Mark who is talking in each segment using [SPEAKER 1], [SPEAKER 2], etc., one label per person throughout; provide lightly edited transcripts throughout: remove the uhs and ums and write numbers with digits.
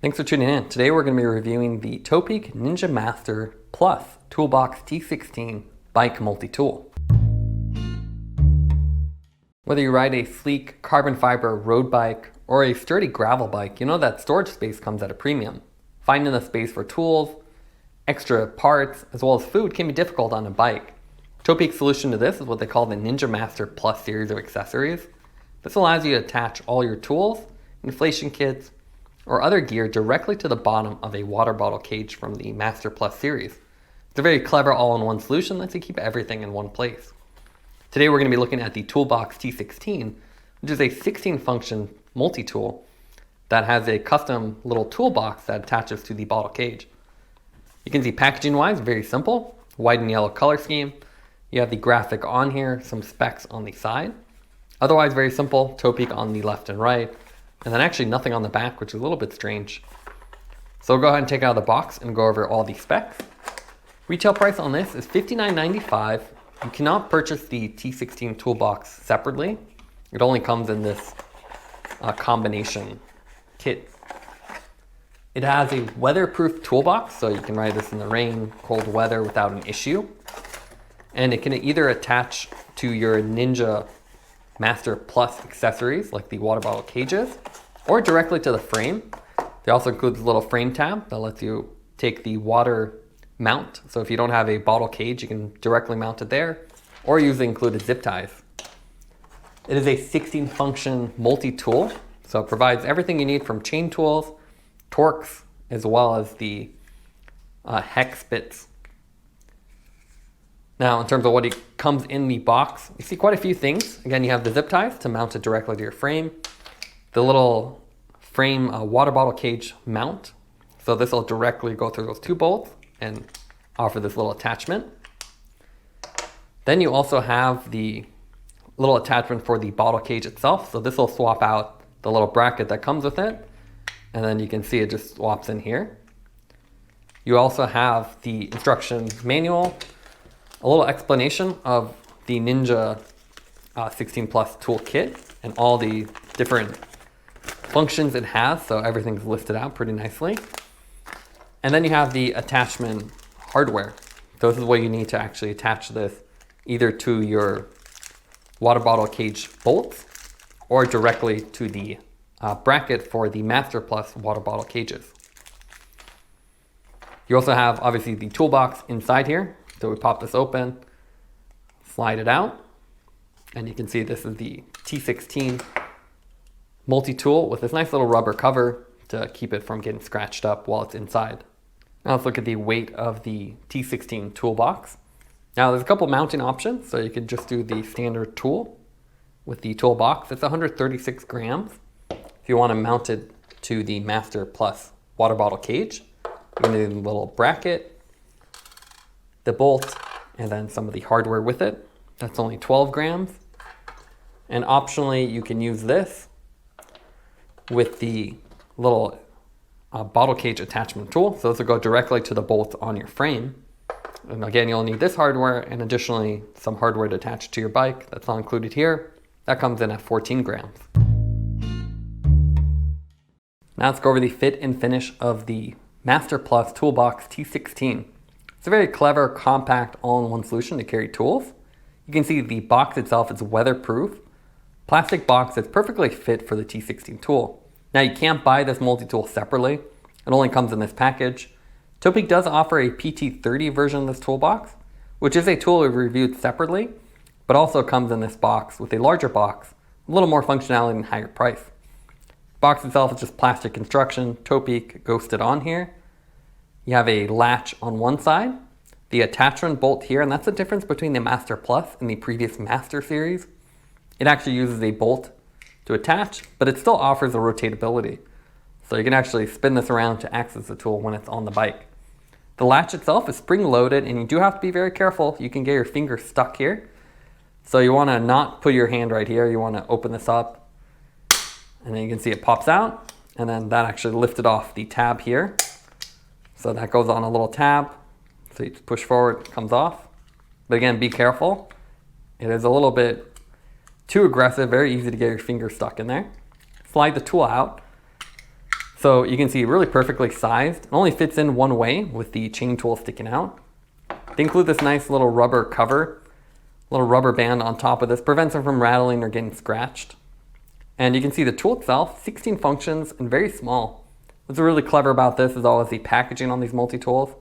[SPEAKER 1] Thanks for tuning in. Today we're going to be reviewing the Topeak Ninja Master Toolbox T16 bike multi-tool. Whether you ride a sleek carbon fiber road bike or a sturdy gravel bike, you know that storage space comes at a premium. Finding the space for tools, extra parts, as well as food can be difficult on a bike. Topeak's solution to this is what they call the Ninja Master Plus series of accessories. This allows you to attach all your tools, inflation kits, or other gear directly to the bottom of a water bottle cage from the Master Plus series. It's a very clever all-in-one solution that lets you keep everything in one place. Today we're going to be looking at the Toolbox T16, which is a 16-function multi-tool that has a custom little toolbox that attaches to the bottle cage. You can see packaging-wise, very simple, white and yellow color scheme. You have the graphic on here, some specs on the side. Otherwise very simple, Topeak on the left and right. And then actually nothing on the back, which is a little bit strange. So we'll go ahead and take it out of the box and go over all the specs. Retail price on this is $59.95. You cannot purchase the T16 toolbox separately. It only comes in this combination kit. It has a weatherproof toolbox, so you can ride this in the rain, cold weather without an issue. And it can either attach to your Ninja Master Plus accessories like the water bottle cages or directly to the frame. They also include this little frame tab that lets you take the water mount. So if you don't have a bottle cage, you can directly mount it there or use the included zip ties. It is a 16-function multi-tool, so it provides everything you need from chain tools, torques, as well as the hex bits. Now, in terms of what comes in the box, you see quite a few things. Again, you have the zip ties to mount it directly to your frame. The little frame water bottle cage mount. So this will directly go through those two bolts and offer this little attachment. Then you also have the little attachment for the bottle cage itself. So this will swap out the little bracket that comes with it. And then you can see it just swaps in here. You also have the instruction manual, a little explanation of the Ninja 16 Plus toolkit and all the different functions it has, so everything's listed out pretty nicely. And then you have the attachment hardware. So this is what you need to actually attach this either to your water bottle cage bolts or directly to the bracket for the Master Plus water bottle cages. You also have obviously the toolbox inside here. So we pop this open, slide it out, and you can see this is the T16 multi-tool with this nice little rubber cover to keep it from getting scratched up while it's inside. Now let's look at the weight of the T16 toolbox. Now there's a couple mounting options, so you can just do the standard tool with the toolbox. It's 136 grams. If you want to mount it to the Master Plus water bottle cage, you're going to need a little bracket, the bolt, and then some of the hardware with it. That's only 12 grams. And optionally, you can use this with the little bottle cage attachment tool. So this will go directly to the bolt on your frame. And again, you'll need this hardware and additionally some hardware to attach to your bike. That's not included here. That comes in at 14 grams. Now let's go over the fit and finish of the Master Plus Toolbox T16. It's a very clever, compact, all-in-one solution to carry tools. You can see the box itself is weatherproof. Plastic box that's perfectly fit for the T16 tool. Now you can't buy this multi-tool separately. It only comes in this package. Topeak does offer a PT30 version of this toolbox, which is a tool we've reviewed separately, but also comes in this box with a larger box, a little more functionality and higher price. The box itself is just plastic construction, Topeak ghosted on here. You have a latch on one side, the attachment bolt here, and that's the difference between the Master Plus and the previous Master series. It actually uses a bolt to attach, but it still offers a rotatability. So you can actually spin this around to access the tool when it's on the bike. The latch itself is spring loaded, and you do have to be very careful. You can get your finger stuck here. So you want to not put your hand right here. You want to open this up, and then you can see it pops out, and then that actually lifted off the tab here. So that goes on a little tab. So you just push forward, it comes off. But again, be careful. It is a little bit too aggressive, very easy to get your finger stuck in there. Slide the tool out. So you can see really perfectly sized. It only fits in one way with the chain tool sticking out. They include this nice little rubber cover, little rubber band on top of this, prevents them from rattling or getting scratched. And you can see the tool itself, 16 functions and very small. What's really clever about this is always the packaging on these multi-tools.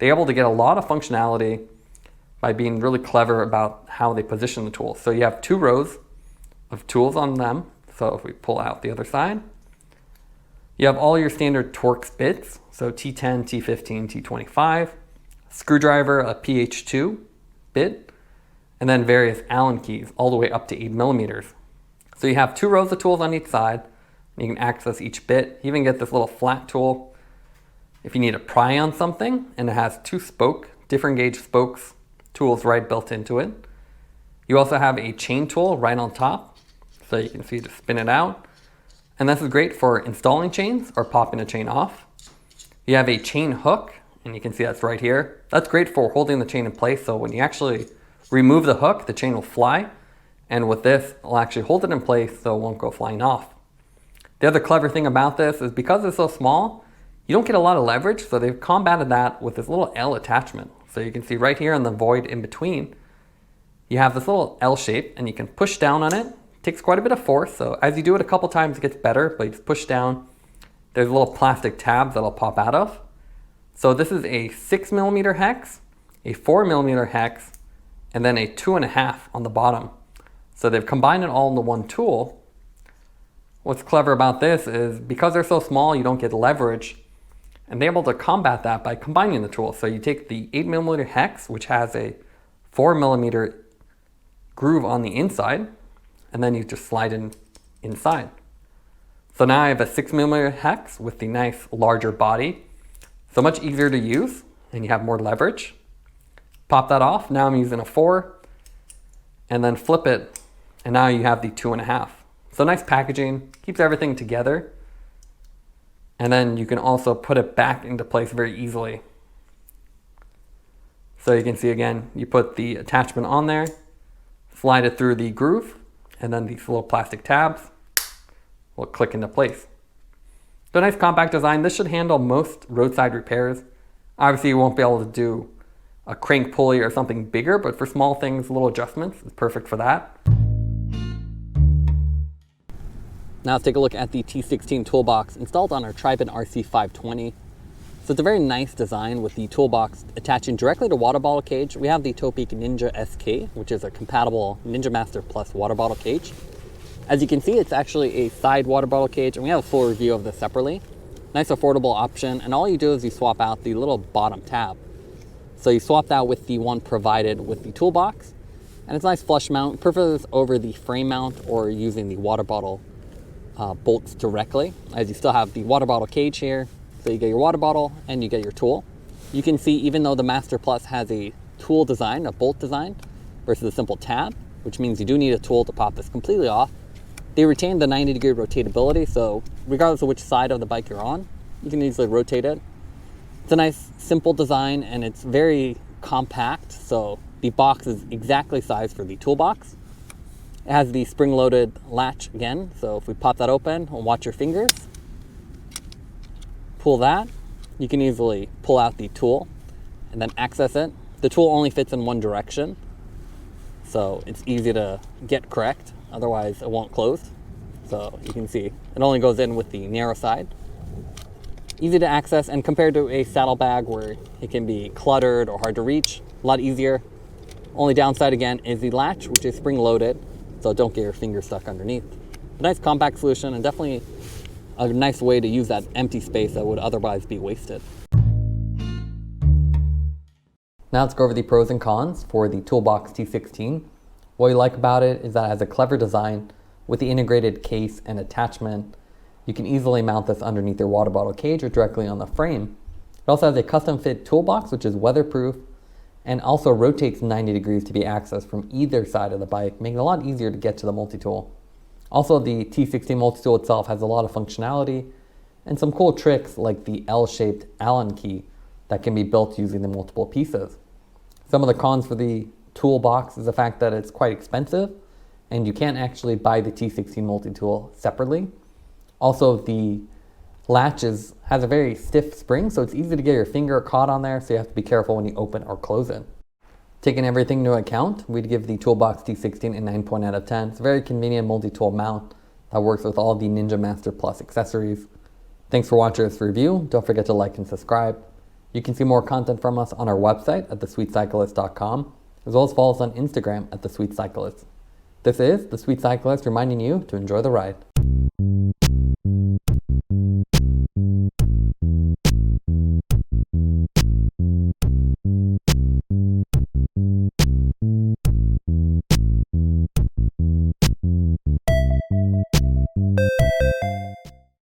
[SPEAKER 1] They're able to get a lot of functionality by being really clever about how they position the tools. So you have 2 rows of tools on them. So if we pull out the other side, you have all your standard Torx bits. So T10, T15, T25, screwdriver, a PH2 bit, and then various Allen keys all the way up to 8 millimeters. So you have 2 rows of tools on each side. And you can access each bit. You even get this little flat tool if you need to pry on something, and it has 2 different gauge spokes, tools right built into it. You also have a chain tool right on top, so you can see to spin it out. And this is great for installing chains or popping a chain off. You have a chain hook, and you can see that's right here. That's great for holding the chain in place, so when you actually remove the hook, the chain will fly. And with this, it'll actually hold it in place so it won't go flying off. The other clever thing about this is because it's so small, you don't get a lot of leverage, so they've combated that with this little L attachment. So you can see right here in the void in between, you have this little L shape, and you can push down on it. It takes quite a bit of force, so as you do it a couple times, it gets better, but you just push down. There's little plastic tabs that'll pop out of. So this is a 6 millimeter hex, a 4 millimeter hex, and then a 2.5 on the bottom. So they've combined it all into one tool. What's clever about this is because they're so small, you don't get leverage, and they're able to combat that by combining the tools. So you take the 8 millimeter hex, which has a 4 millimeter groove on the inside, and then you just slide in inside. So now I have a 6 millimeter hex with the nice larger body. So much easier to use, and you have more leverage. Pop that off. Now I'm using a 4, and then flip it, and now you have the 2.5. So nice packaging, keeps everything together. And then you can also put it back into place very easily. So you can see again, you put the attachment on there, slide it through the groove, and then these little plastic tabs will click into place. So nice compact design. This should handle most roadside repairs. Obviously you won't be able to do a crank pulley or something bigger, but for small things, little adjustments, it's perfect for that. Now let's take a look at the T16 toolbox installed on our Tribin RC520. So it's a very nice design with the toolbox attaching directly to water bottle cage. We have the Topeak Ninja SK, which is a compatible Ninja Master Plus water bottle cage. As you can see, it's actually a side water bottle cage, and we have a full review of this separately. Nice affordable option, and all you do is you swap out the little bottom tab. So you swap that with the one provided with the toolbox, and it's a nice flush mount. Prefer this over the frame mount or using the water bottle bolts directly, as you still have the water bottle cage here. So you get your water bottle and you get your tool. You can see even though the Master Plus has a tool design, a bolt design, versus a simple tab, which means you do need a tool to pop this completely off, they retain the 90-degree rotatability, so regardless of which side of the bike you're on, you can easily rotate it. It's a nice, simple design, and it's very compact, so the box is exactly sized for the toolbox. It has the spring-loaded latch again, so if we pop that open, and watch your fingers, pull that, you can easily pull out the tool and then access it. The tool only fits in one direction, so it's easy to get correct, otherwise it won't close. So you can see it only goes in with the narrow side. Easy to access, and compared to a saddlebag where it can be cluttered or hard to reach, a lot easier. Only downside again is the latch, which is spring-loaded, so don't get your finger stuck underneath. A nice compact solution, and definitely a nice way to use that empty space that would otherwise be wasted. Now let's go over the pros and cons for the Toolbox T16. What we like about it is that it has a clever design with the integrated case and attachment. You can easily mount this underneath your water bottle cage or directly on the frame. It also has a custom fit toolbox, which is weatherproof, and also rotates 90 degrees to be accessed from either side of the bike, making it a lot easier to get to the multi-tool. Also, the T16 multi-tool itself has a lot of functionality and some cool tricks like the L-shaped Allen key that can be built using the multiple pieces. Some of the cons for the toolbox is the fact that it's quite expensive and you can't actually buy the T16 multi-tool separately. Also, the latch has a very stiff spring, so it's easy to get your finger caught on there, so you have to be careful when you open or close it. Taking everything into account, we'd give the Toolbox T16 a 9 out of 10. It's a very convenient multi-tool mount that works with all the Ninja Master Plus accessories. Thanks for watching this review. Don't forget to like and subscribe. You can see more content from us on our website at thesweetcyclist.com, as well as follow us on Instagram at thesweetcyclist. This is The Sweet Cyclist reminding you to enjoy the ride.